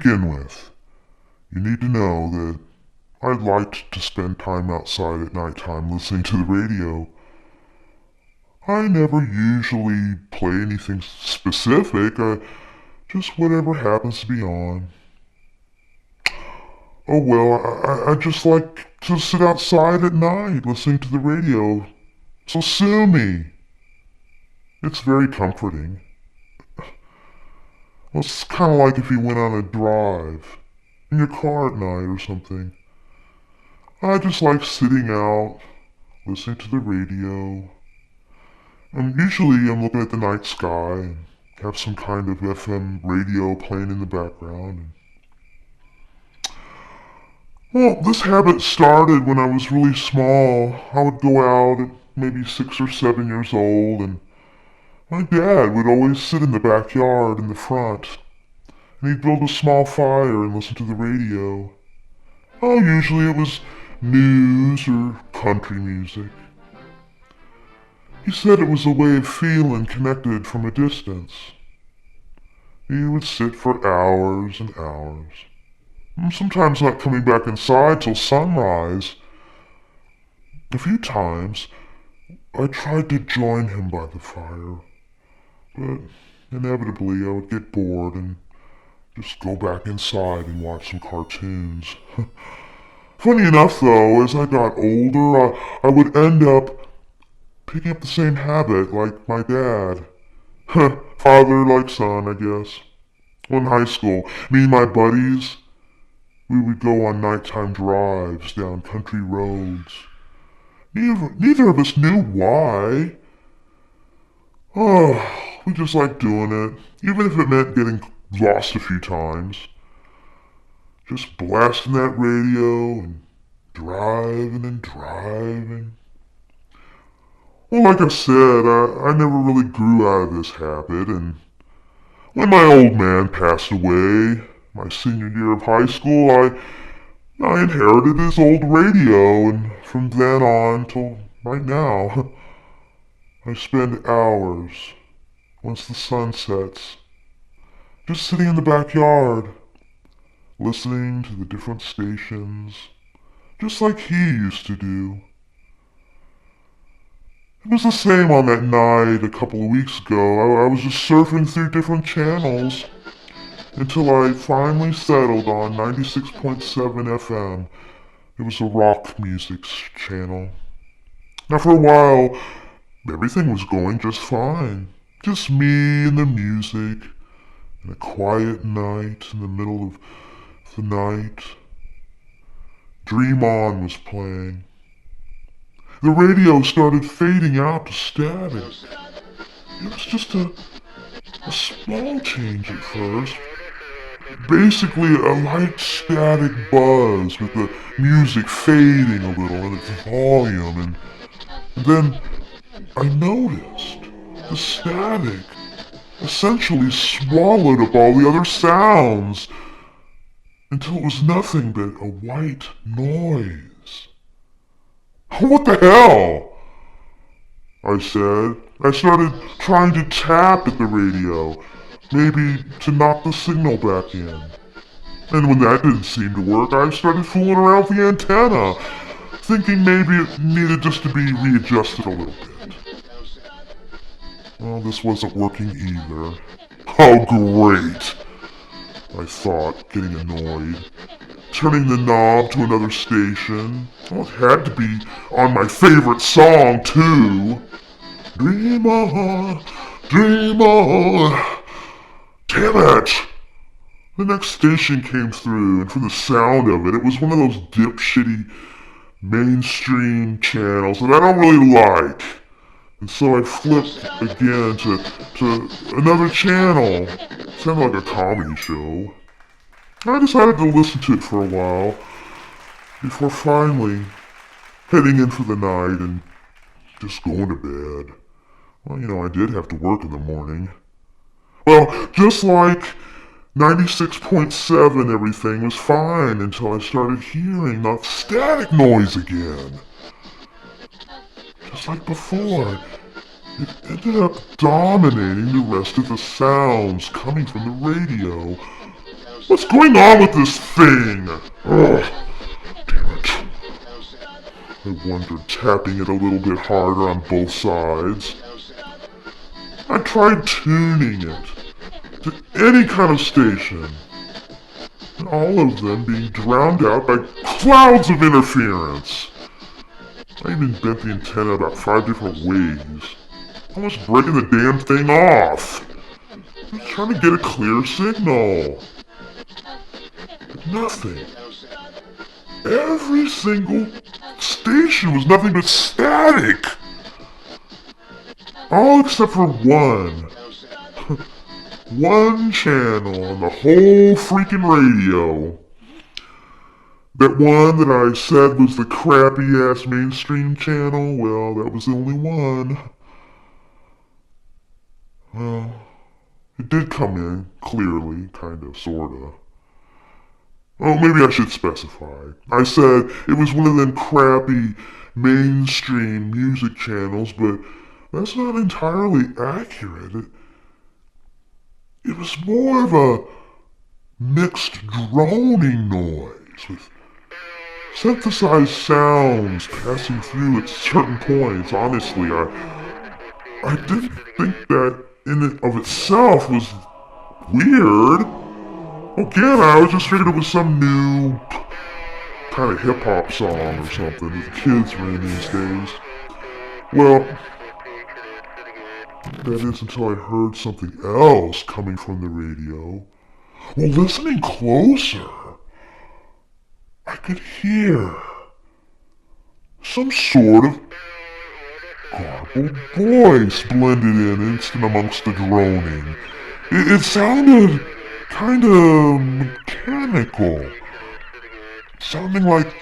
begin with, you need to know that I liked to spend time outside at nighttime listening to the radio. I never usually play anything specific, just whatever happens to be on. Oh well, I just like to sit outside at night listening to the radio, so sue me. It's very comforting. Well, it's kind of like if you went on a drive in your car at night or something. I just like sitting out, listening to the radio. And usually I'm looking at the night sky and have some kind of FM radio playing in the background. Well, this habit started when I was really small. I would go out at maybe 6 or 7 years old, and my dad would always sit in the backyard in the front, and he'd build a small fire and listen to the radio. Oh, usually it was news or country music. He said it was a way of feeling connected from a distance. He would sit for hours and hours, sometimes not coming back inside till sunrise. A few times, I tried to join him by the fire, but inevitably I would get bored and just go back inside and watch some cartoons. Funny enough, though, as I got older, I would end up picking up the same habit like my dad. Father like son, I guess. Well, in high school, me and my buddies, we would go on nighttime drives down country roads. Neither of us knew why. Oh, we just liked doing it, even if it meant getting lost a few times. Just blasting that radio and driving and driving. Well, like I said, I never really grew out of this habit, and when my old man passed away, my senior year of high school, I inherited his old radio, and from then on till right now, I spend hours, once the sun sets, just sitting in the backyard, listening to the different stations, just like he used to do. It was the same on that night a couple of weeks ago. I was just surfing through different channels until I finally settled on 96.7 FM. It was a rock music channel. Now for a while, everything was going just fine. Just me and the music, and a quiet night in the middle of the night. Dream On was playing. The radio started fading out to static. It was just a small change at first. Basically a light static buzz with the music fading a little in its volume, and then I noticed the static essentially swallowed up all the other sounds until it was nothing but a white noise. What the hell? I said. I started trying to tap at the radio, maybe to knock the signal back in. And when that didn't seem to work, I started fooling around with the antenna, thinking maybe it needed just to be readjusted a little bit. Well, this wasn't working either. Oh, great, I thought, getting annoyed. Turning the knob to another station. Well, it had to be on my favorite song, too. Dream on, dream on. Damn it! The next station came through, and from the sound of it, it was one of those dipshitty mainstream channels that I don't really like. And so I flipped again to another channel. It sounded like a comedy show. I decided to listen to it for a while, before finally heading in for the night and just going to bed. Well, I did have to work in the morning. Well, just like 96.7, everything was fine until I started hearing that static noise again. Just like before, it ended up dominating the rest of the sounds coming from the radio. What's going on with this thing? Ugh, damn it. I wondered, tapping it a little bit harder on both sides. I tried tuning it to any kind of station, and all of them being drowned out by clouds of interference. I even bent the antenna about 5 different ways, almost breaking the damn thing off. I was trying to get a clear signal. But nothing. Every single station was nothing but static. All except for one. One channel on the whole freaking radio. That one that I said was the crappy-ass mainstream channel, well, that was the only one. Well, it did come in, clearly, kinda, sorta. Oh, maybe I should specify. I said it was one of them crappy mainstream music channels, but that's not entirely accurate. It was more of a mixed droning noise with synthesized sounds passing through at certain points. Honestly, I didn't think that in and of itself was weird. Again, I was just figured it was some new kind of hip-hop song or something that the kids were in these days. Well, that is until I heard something else coming from the radio. Well, listening closer, I could hear some sort of garbled voice blended in instant amongst the droning. It sounded kind of mechanical. Sounding like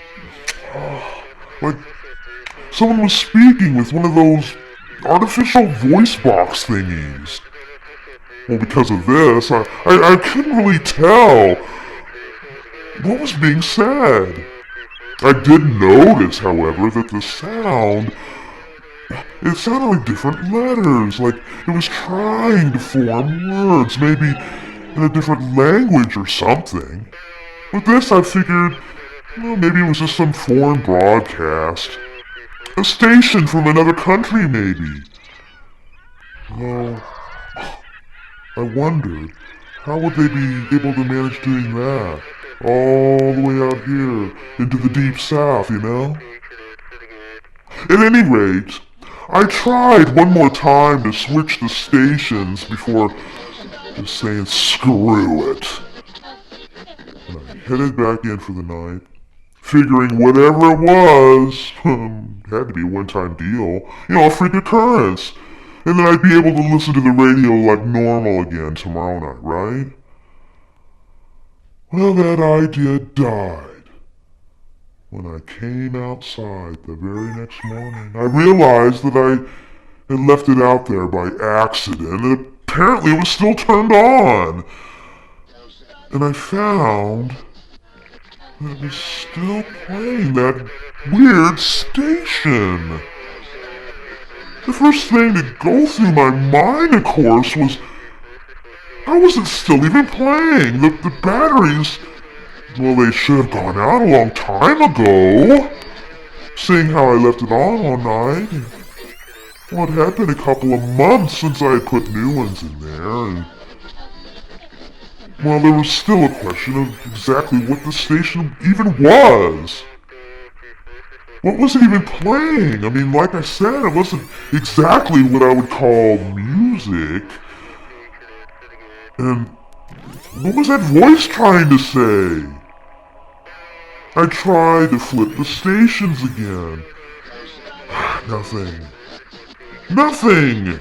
someone was speaking with one of those artificial voice box thingies. Well, because of this, I couldn't really tell what was being said. I did notice, however, that the sound, it sounded like different letters, like it was trying to form words, maybe in a different language or something. With this, I figured, well, maybe it was just some foreign broadcast. A station from another country, maybe. Well, I wondered, how would they be able to manage doing that? All the way out here, into the deep south, you know? At any rate, I tried one more time to switch the stations before just saying screw it. And I headed back in for the night, figuring whatever it was, had to be a one-time deal, you know, a freak occurrence. And then I'd be able to listen to the radio like normal again tomorrow night, right? Well, that idea died when I came outside the very next morning. I realized that I had left it out there by accident, and apparently it was still turned on. And I found that it was still playing that weird station. The first thing to go through my mind, of course, was how was it still even playing? The batteries, well, they should have gone out a long time ago. Seeing how I left it on all night. Well, it had been a couple of months since I had put new ones in there, and well, there was still a question of exactly what the station even was. What was it even playing? I mean, like I said, it wasn't exactly what I would call music. And what was that voice trying to say? I tried to flip the stations again. Nothing. Nothing!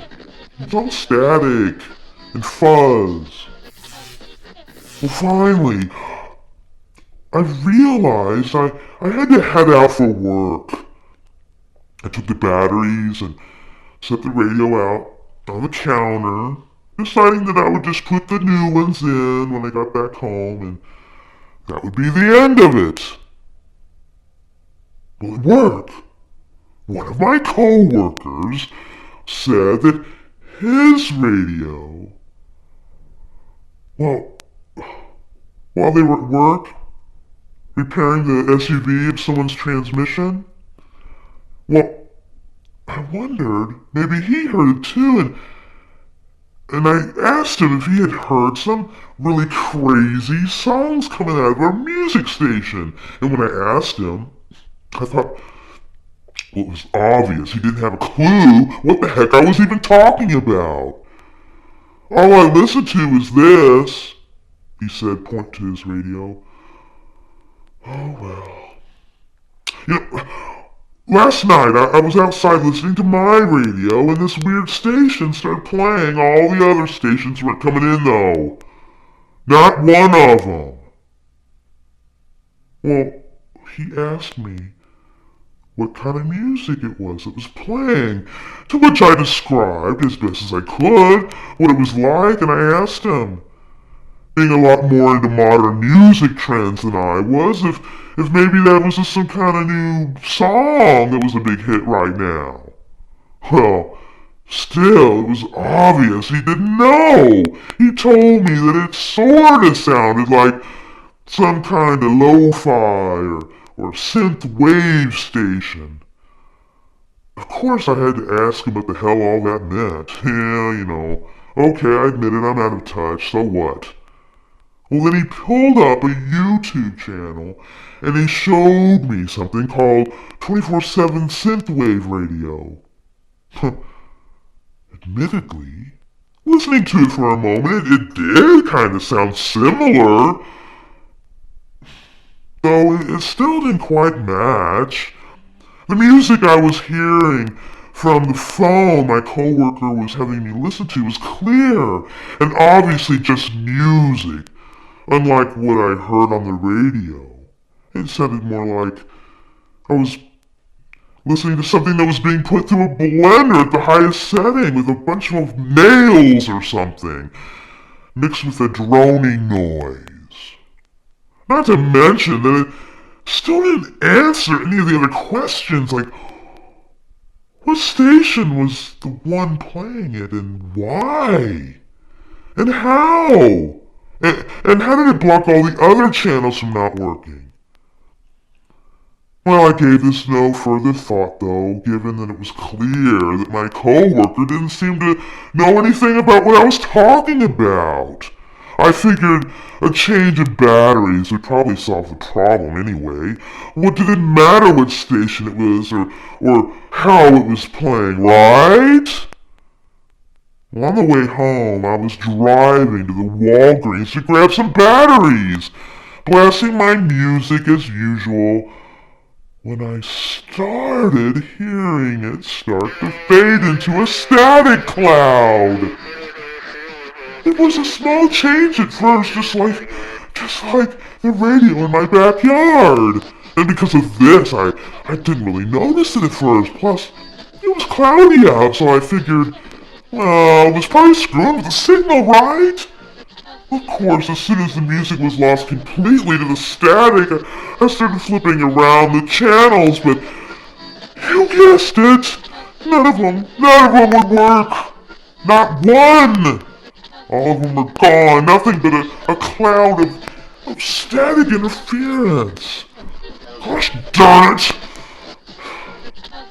It's all static and fuzz. Well, finally, I realized I had to head out for work. I took the batteries and set the radio out on the counter, deciding that I would just put the new ones in when I got back home, and that would be the end of it. Well, it worked. One of my co-workers said that his radio, well, while they were at work, repairing the SUV of someone's transmission. Well, I wondered, maybe he heard it too, and I asked him if he had heard some really crazy songs coming out of our music station. And when I asked him, I thought, well, it was obvious he didn't have a clue what the heck I was even talking about. All I listened to is this, he said, pointing to his radio. Oh well. You know, last night I was outside listening to my radio and this weird station started playing. All the other stations weren't coming in though. Not one of them. Well, he asked me what kind of music it was that was playing, to which I described as best as I could what it was like, and I asked him, being a lot more into modern music trends than I was, if maybe that was just some kind of new song that was a big hit right now. Well, still, it was obvious he didn't know. He told me that it sorta sounded like some kind of lo-fi or synth wave station. Of course I had to ask him what the hell all that meant. Yeah, you know. Okay, I admit it, I'm out of touch, so what? Well, then he pulled up a YouTube channel and he showed me something called 24/7 Synthwave Radio. Admittedly, listening to it for a moment, it did kind of sound similar, though it still didn't quite match. The music I was hearing from the phone my coworker was having me listen to was clear and obviously just music, unlike what I heard on the radio. It sounded more like I was listening to something that was being put through a blender at the highest setting with a bunch of nails or something, mixed with a droning noise. Not to mention that it still didn't answer any of the other questions, like what station was the one playing it and why? And how? And how did it block all the other channels from not working? Well, I gave this no further thought, though, given that it was clear that my coworker didn't seem to know anything about what I was talking about. I figured a change of batteries would probably solve the problem anyway. What did it matter what station it was or how it was playing, right? Well, on the way home, I was driving to the Walgreens to grab some batteries, blasting my music as usual, when I started hearing it start to fade into a static cloud. It was a small change at first, just like the radio in my backyard. And because of this, I didn't really notice it at first. Plus, it was cloudy out, so I figured, well, it was probably screwing with the signal, right? Of course, as soon as the music was lost completely to the static, I started flipping around the channels, but you guessed it, none of them would work. Not one! All of them were gone, nothing but a cloud of static interference. Gosh darn it!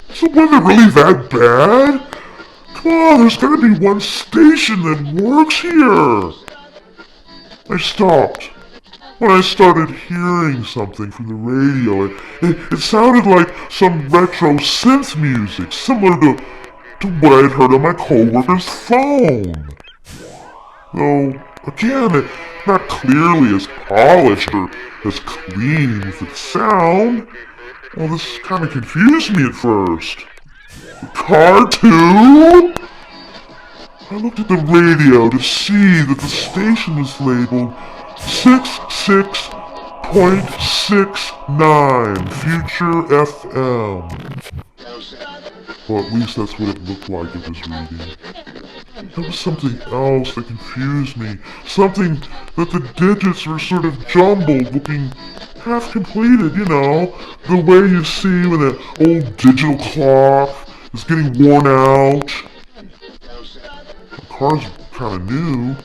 Is the weather really that bad? Come on, there's gotta be one station that works here. I stopped when I started hearing something from the radio. It sounded like some retro synth music, similar to what I'd heard on my coworker's phone. Though, again, not clearly as polished or as clean with its sound. Well, this kind of confused me at first. The car too? I looked at the radio to see that the station was labeled 66.69 Future FM. Well, at least that's what it looked like it was reading. There was something else that confused me. Something that the digits were sort of jumbled, looking half completed, you know. The way you see when an old digital clock is getting worn out. The car's kinda new.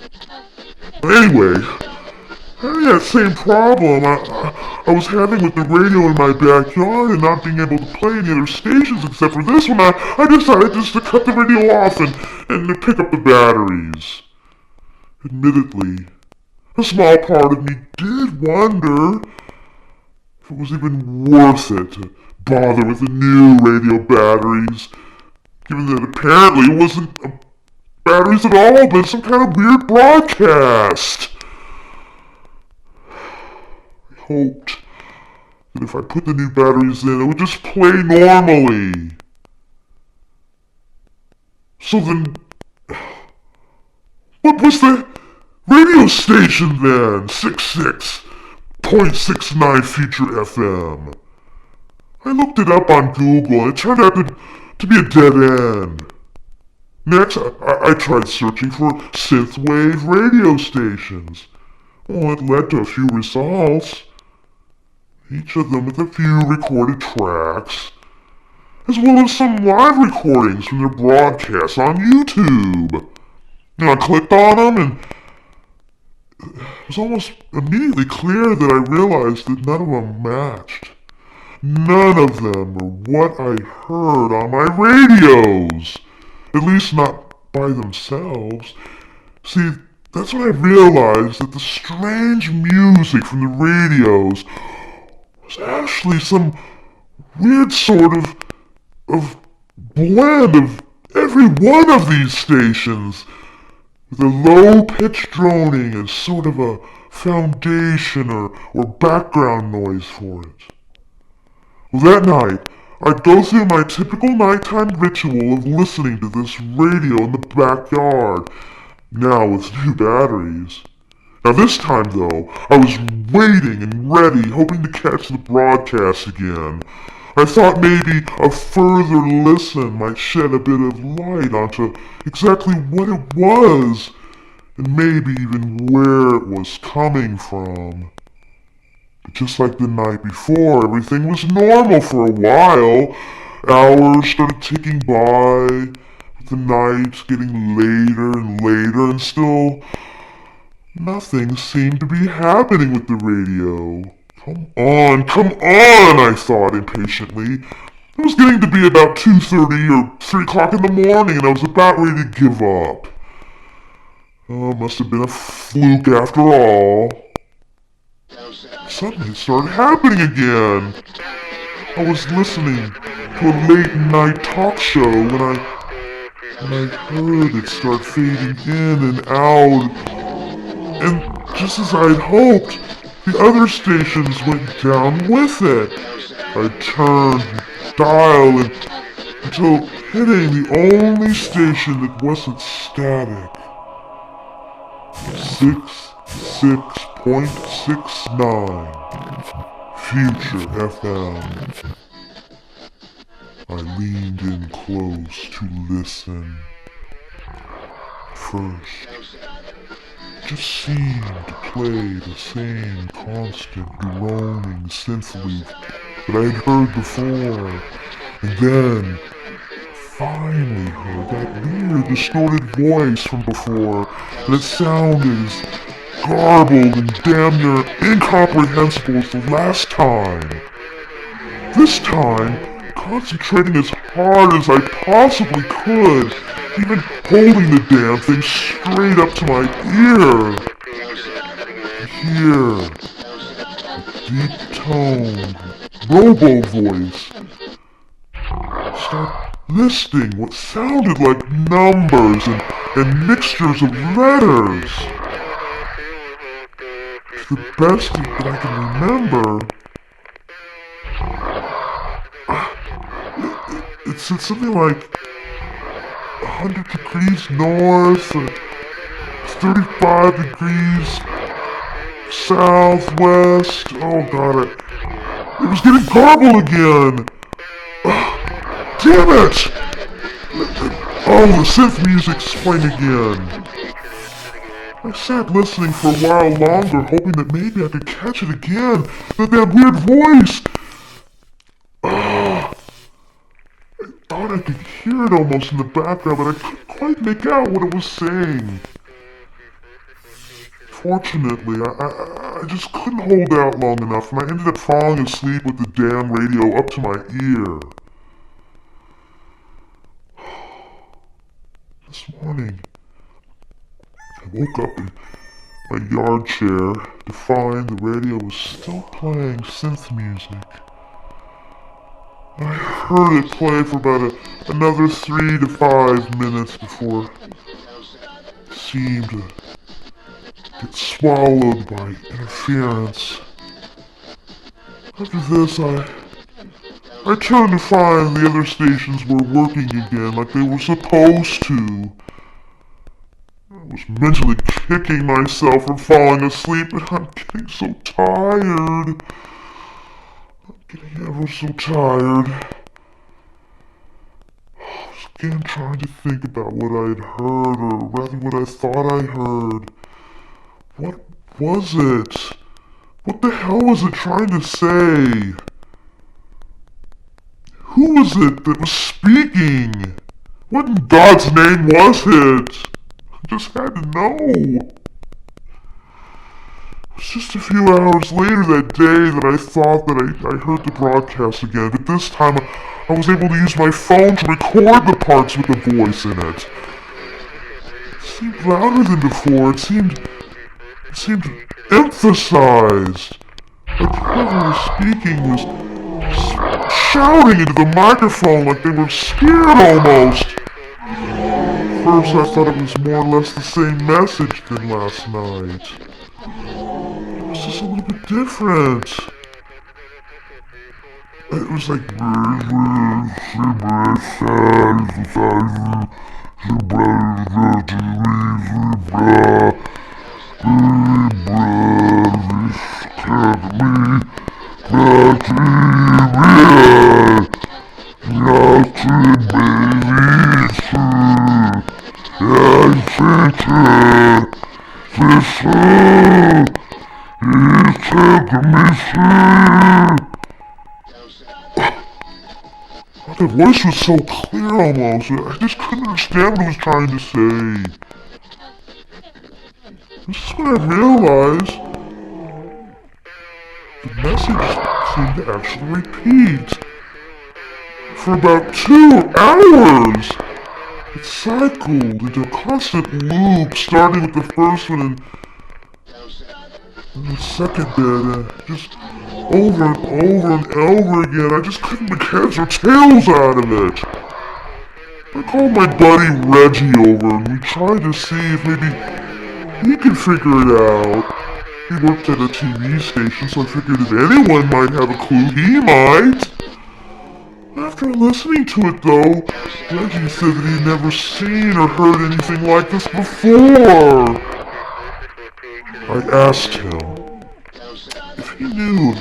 But anyway, having that same problem I was having with the radio in my backyard and not being able to play any other stations except for this one. I decided just to cut the radio off and to pick up the batteries. Admittedly, a small part of me did wonder if it was even worth it to bother with the new radio batteries, given that apparently it wasn't batteries at all, but some kind of weird broadcast. I hoped that if I put the new batteries in, it would just play normally. So then, what was the radio station then? 66.69 Future FM. I looked it up on Google and it turned out to be a dead end. Next, I tried searching for synthwave radio stations. Well, it led to a few results, each of them with a few recorded tracks, as well as some live recordings from their broadcasts on YouTube. And I clicked on them, and it was almost immediately clear that I realized that none of them matched. None of them were what I heard on my radios. At least not by themselves. See, that's when I realized that the strange music from the radios was actually some weird sort of blend of every one of these stations, with a low-pitched droning as sort of a foundation or background noise for it. Well, that night, I'd go through my typical nighttime ritual of listening to this radio in the backyard, now with new batteries. Now this time, though, I was waiting and ready, hoping to catch the broadcast again. I thought maybe a further listen might shed a bit of light onto exactly what it was, and maybe even where it was coming from. But just like the night before, everything was normal for a while. Hours started ticking by, with the nights getting later and later, and still nothing seemed to be happening with the radio. Come on, I thought impatiently. It was getting to be about 2:30 or 3 o'clock in the morning, and I was about ready to give up. Oh, it must have been a fluke after all. Suddenly it started happening again. I was listening to a late-night talk show when I heard it start fading in and out. And just as I'd hoped, the other stations went down with it. I turned dial until hitting the only station that wasn't static. 66.69 Future FM. I leaned in close to listen. First, it just seemed to play the same constant droning synth loop that I'd heard before, and then finally heard that weird distorted voice from before, and it sounded as garbled and damn near incomprehensible as the last time. This time, concentrating as hard as I possibly could, even holding the damn thing straight up to my ear. Hear a deep-toned robo-voice start listing what sounded like numbers and mixtures of letters. To the best that I can remember, it said something like 100 degrees north, 35 degrees southwest. Oh god, it was getting garbled again. Damn it! Oh, the synth music's playing again. I sat listening for a while longer, hoping that maybe I could catch it again. That weird voice. I thought I could hear it almost in the background, but I couldn't quite make out what it was saying. Fortunately, I just couldn't hold out long enough, and I ended up falling asleep with the damn radio up to my ear. This morning, I woke up in my yard chair to find the radio was still playing synth music. I heard it play for about another 3 to 5 minutes before it seemed to get swallowed by interference. After this, I turned to find the other stations were working again like they were supposed to. I was mentally kicking myself for falling asleep, and I'm getting so tired. I'm getting ever so tired. I was again trying to think about what I had heard, or rather what I thought I heard. What was it? What the hell was it trying to say? Who was it that was speaking? What in God's name was it? I just had to know. It was just a few hours later that day that I thought that I heard the broadcast again, but this time I was able to use my phone to record the parts with the voice in it. It seemed louder than before. It seemed emphasized. Like whoever was speaking was shouting into the microphone like they were scared almost. First I thought it was more or less the same message than last night. It was just a little bit different. It was like the voice was so clear almost, I just couldn't understand what it was trying to say. This is when I realized the message seemed to actually repeat. For about 2 hours! It cycled into a constant loop, starting with the first one and the second bit, just over and over and over again. I just couldn't make heads or tails out of it. I called my buddy Reggie over and we tried to see if maybe he could figure it out. He worked at a TV station, so I figured if anyone might have a clue, he might. After listening to it though, Reggie said that he'd never seen or heard anything like this before. I asked him if he knew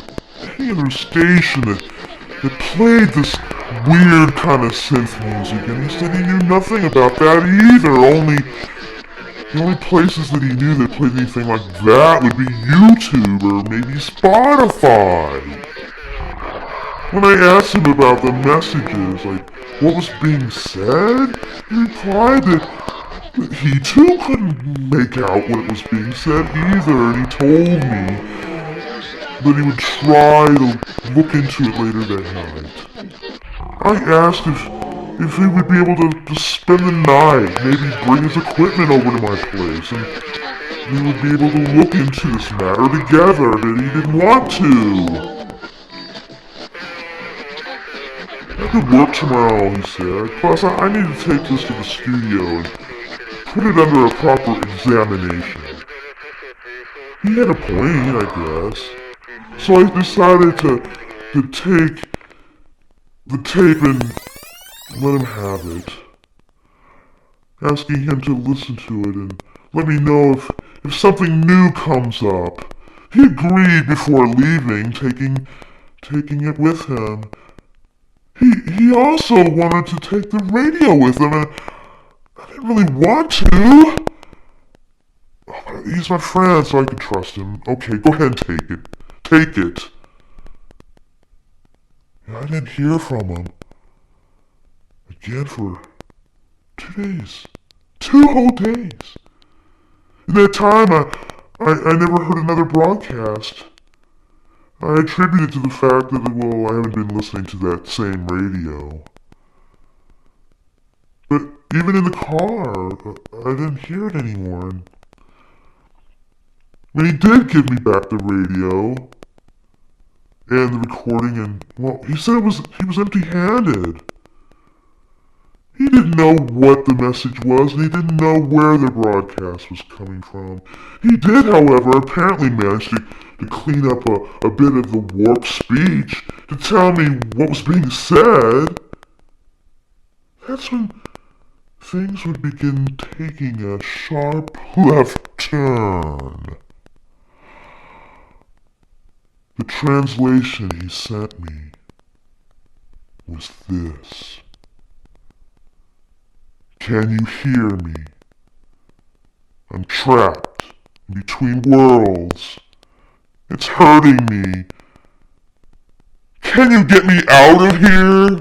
any other station that played this weird kind of synth music, and he said he knew nothing about that either. The only places that he knew that played anything like that would be YouTube or maybe Spotify. When I asked him about the messages, like what was being said, he replied that he too couldn't make out what was being said either, and he told me that he would try to look into it later that night. I asked if he would be able to spend the night, maybe bring his equipment over to my place, and we would be able to look into this matter together, but he didn't want to. I could work tomorrow, he said. Plus, I need to take this to the studio and put it under a proper examination. He had a point, I guess. So I decided to take the tape and let him have it. Asking him to listen to it and let me know if something new comes up. He agreed before leaving, taking it with him. He also wanted to take the radio with him, and I didn't really want to. He's my friend, so I can trust him. Okay, go ahead and take it. Take it. And I didn't hear from him again for 2 days. 2 whole days. In that time, I never heard another broadcast. I attribute it to the fact that, well, I haven't been listening to that same radio. But even in the car, I didn't hear it anymore. And when he did give me back the radio and the recording, and, well, he said he was empty-handed. He didn't know what the message was, and he didn't know where the broadcast was coming from. He did, however, apparently manage to clean up a bit of the warped speech to tell me what was being said. That's when things would begin taking a sharp left turn. The translation he sent me was this. Can you hear me? I'm trapped in between worlds. It's hurting me. Can you get me out of here?